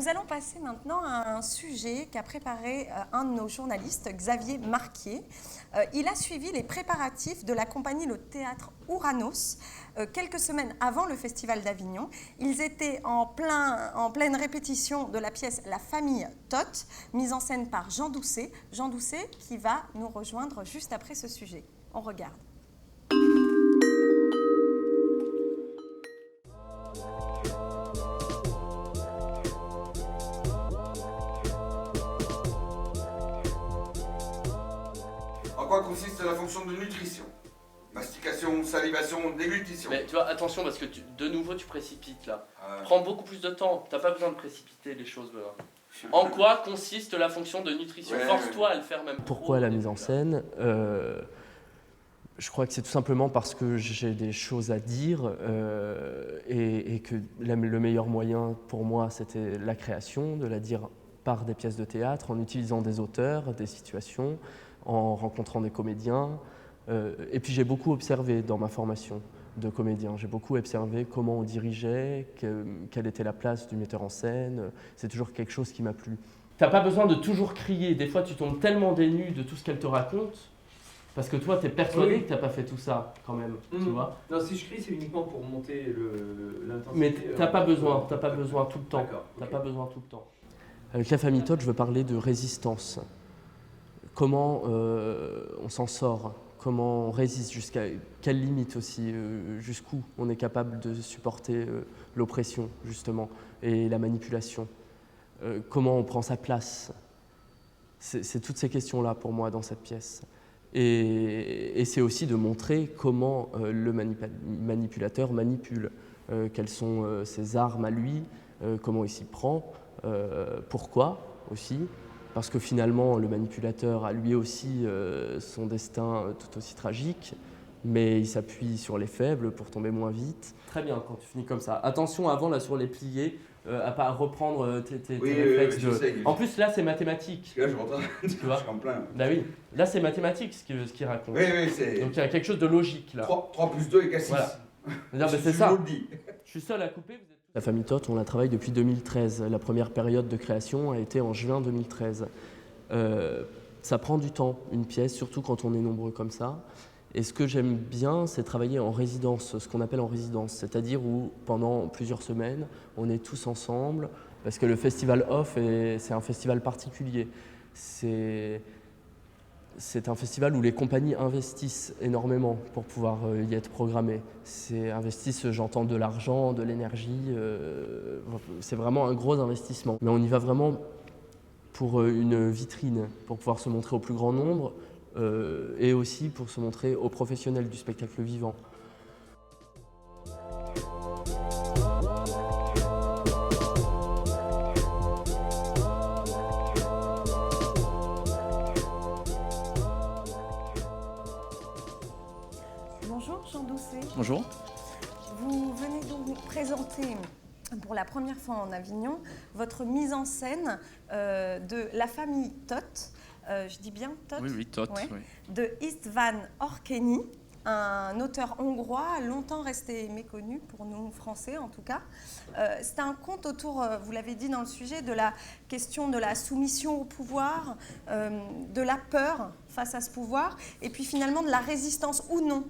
Nous allons passer maintenant à un sujet qu'a préparé un de nos journalistes, Xavier Marquier. Il a suivi les préparatifs de la compagnie Le Théâtre Ouranos quelques semaines avant le Festival d'Avignon. Ils étaient en pleine répétition de la pièce La famille Toth, mise en scène par Jean Doucet. Jean Doucet qui va nous rejoindre juste après ce sujet. On regarde. En quoi consiste la fonction de nutrition? Mastication, salivation, déglutition. Mais tu vois, attention parce que de nouveau tu précipites là. Prends beaucoup plus de temps, t'as pas besoin de précipiter les choses là. En quoi consiste la fonction de nutrition? Force-toi à le faire même. Pourquoi la mise en scène? Je crois que c'est tout simplement parce que j'ai des choses à dire et que le meilleur moyen pour moi c'était la création, de la dire par des pièces de théâtre, en utilisant des auteurs, des situations, en rencontrant des comédiens. Et puis j'ai beaucoup observé dans ma formation de comédien. J'ai beaucoup observé comment on dirigeait, quelle était la place du metteur en scène. C'est toujours quelque chose qui m'a plu. T'as pas besoin de toujours crier. Des fois, tu tombes tellement dénu de tout ce qu'elle te raconte, parce que toi, t'es persuadé que t'as pas fait tout ça, quand même. Tu vois. Non, si je crie, c'est uniquement pour monter l'intensité. Mais t'as pas besoin tout le temps. D'accord. T'as pas besoin tout le temps. Avec la famille Toth, je veux parler de résistance. Comment on s'en sort, comment on résiste, jusqu'à quelle limite aussi, jusqu'où on est capable de supporter l'oppression, justement, et la manipulation. Comment on prend sa place. C'est toutes ces questions-là pour moi dans cette pièce. Et c'est aussi de montrer comment le manipulateur manipule, quelles sont ses armes à lui, comment il s'y prend, pourquoi aussi. Parce que finalement, le manipulateur a lui aussi son destin tout aussi tragique, mais il s'appuie sur les faibles pour tomber moins vite. Très bien quand tu finis comme ça. Attention avant là sur les pliés, à pas reprendre tes réflexes. En plus là c'est mathématique. Là je rentre, tu vois. Je suis en plein. Bah oui, là c'est mathématique ce qu'il raconte. Oui, c'est... Donc il y a quelque chose de logique là. 3 plus 2 égale 6. Voilà. C'est ça. Je suis seul à couper. La famille Toth, on la travaille depuis 2013. La première période de création a été en juin 2013. Ça prend du temps, une pièce, surtout quand on est nombreux comme ça. Et ce que j'aime bien, c'est travailler en résidence, ce qu'on appelle en résidence, c'est-à-dire où pendant plusieurs semaines, on est tous ensemble, parce que le Festival Off, c'est un festival particulier. C'est un festival où les compagnies investissent énormément pour pouvoir y être programmées. Investissent, j'entends, de l'argent, de l'énergie, c'est vraiment un gros investissement. Mais on y va vraiment pour une vitrine, pour pouvoir se montrer au plus grand nombre et aussi pour se montrer aux professionnels du spectacle vivant. Bonjour Jean Doucet. Bonjour. Vous venez donc nous présenter pour la première fois en Avignon votre mise en scène de La famille Toth. Je dis bien Toth? Oui, Toth. Ouais. Oui. De István Órkény, un auteur hongrois longtemps resté méconnu pour nous Français en tout cas. C'est un conte autour, vous l'avez dit dans le sujet, de la question de la soumission au pouvoir, de la peur face à ce pouvoir et puis finalement de la résistance ou non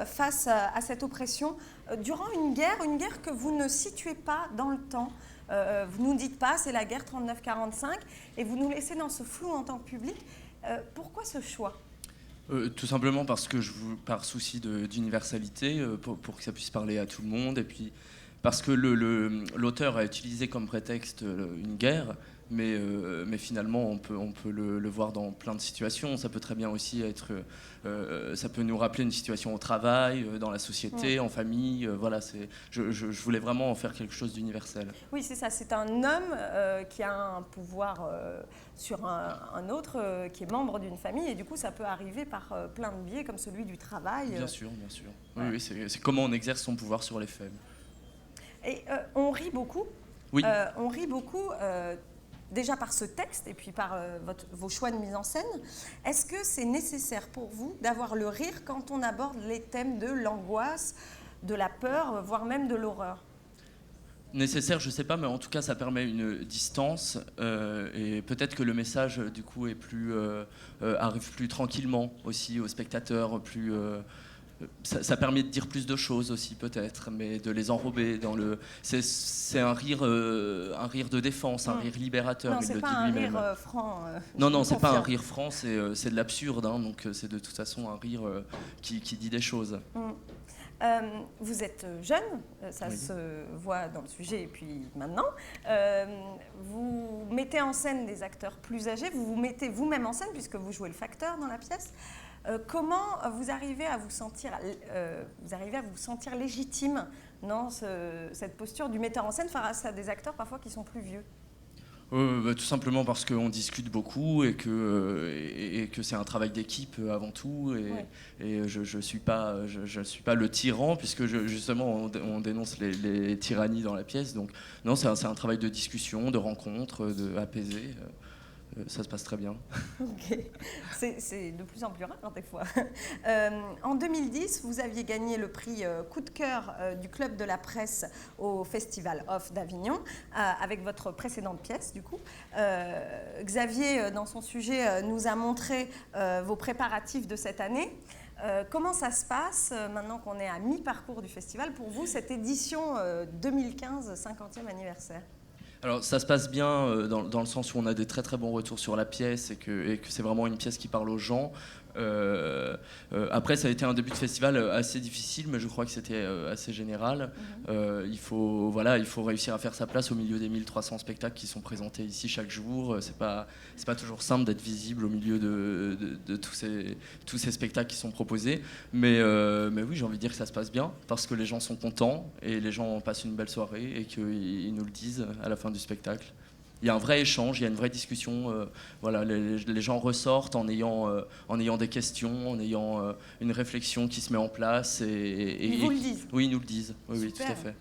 face à cette oppression durant une guerre que vous ne situez pas dans le temps. Vous ne nous dites pas c'est la guerre 39-45 et vous nous laissez dans ce flou en tant que public. Pourquoi ce choix ? Tout simplement parce que par souci d'universalité, pour que ça puisse parler à tout le monde, et puis parce que l'auteur a utilisé comme prétexte une guerre, mais finalement on peut le voir dans plein de situations. Ça peut très bien aussi être, ça peut nous rappeler une situation au travail, dans la société, en famille. Voilà, je voulais vraiment en faire quelque chose d'universel. Oui, c'est ça. C'est un homme qui a un pouvoir sur un autre qui est membre d'une famille, et du coup ça peut arriver par plein de biais comme celui du travail. Bien sûr, bien sûr. Ouais. Oui, c'est comment on exerce son pouvoir sur les faibles. Et on rit beaucoup. Oui. On rit beaucoup. Déjà par ce texte et puis par vos choix de mise en scène. Est-ce que c'est nécessaire pour vous d'avoir le rire quand on aborde les thèmes de l'angoisse, de la peur, voire même de l'horreur ? Nécessaire, je sais pas, mais en tout cas, ça permet une distance et peut-être que le message, du coup, arrive plus tranquillement aussi aux spectateurs, ça permet de dire plus de choses aussi, peut-être, mais de les enrober dans le. C'est un rire de défense, un rire libérateur. Non, il c'est le pas dit un lui-même. rire franc. Non, c'est pas un confirme. rire franc, c'est de l'absurde, hein, donc c'est de toute façon un rire qui dit des choses. Vous êtes jeune, ça Oui. se voit dans le sujet et puis maintenant. Vous mettez en scène des acteurs plus âgés, vous vous mettez vous-même en scène puisque vous jouez le facteur dans la pièce. Comment vous arrivez à vous sentir légitime dans cette posture du metteur en scène face à des acteurs parfois qui sont plus vieux? Tout simplement parce qu'on discute beaucoup et que c'est un travail d'équipe avant tout et je suis pas le tyran puisque justement on dénonce les tyrannies dans la pièce, donc non, c'est un travail de discussion, de rencontre, apaiser. Ça se passe très bien. Ok. C'est de plus en plus rare des fois. En 2010, vous aviez gagné le prix coup de cœur du Club de la Presse au Festival Off d'Avignon avec votre précédente pièce du coup. Xavier, dans son sujet, nous a montré vos préparatifs de cette année. Comment ça se passe maintenant qu'on est à mi-parcours du festival pour vous, cette édition 2015 50e anniversaire? Alors ça se passe bien dans le sens où on a des très très bons retours sur la pièce et que c'est vraiment une pièce qui parle aux gens. Après ça a été un début de festival assez difficile, mais je crois que c'était assez général. Il faut réussir à faire sa place au milieu des 1300 spectacles qui sont présentés ici chaque jour. C'est pas toujours simple d'être visible au milieu de tous ces spectacles qui sont proposés. Mais oui, j'ai envie de dire que ça se passe bien parce que les gens sont contents et les gens passent une belle soirée et qu'ils nous le disent à la fin du spectacle. Il y a un vrai échange, il y a une vraie discussion. Les gens ressortent en ayant des questions, en ayant une réflexion qui se met en place. Ils vous le disent? Oui, ils nous le disent. Oui, tout Super. à fait.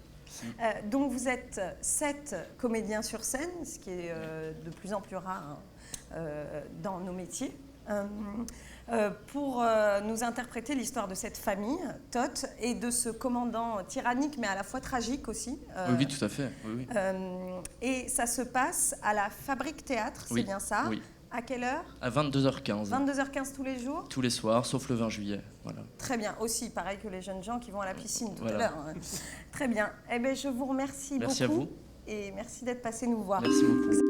Donc vous êtes 7 comédiens sur scène, ce qui est de plus en plus rare dans nos métiers. Pour nous interpréter l'histoire de cette famille, Tot, et de ce commandant tyrannique mais à la fois tragique aussi. Oui, tout à fait. Oui. Et ça se passe à la Fabrique Théâtre, c'est bien ça? Oui. À quelle heure? À 22h15. 22h15 tous les jours? Tous les soirs, sauf le 20 juillet. Voilà. Très bien, aussi pareil que les jeunes gens qui vont à la piscine tout à Voilà. l'heure. Très bien. Eh bien, je vous remercie Merci beaucoup. à vous. Et merci d'être passé nous voir. Merci beaucoup.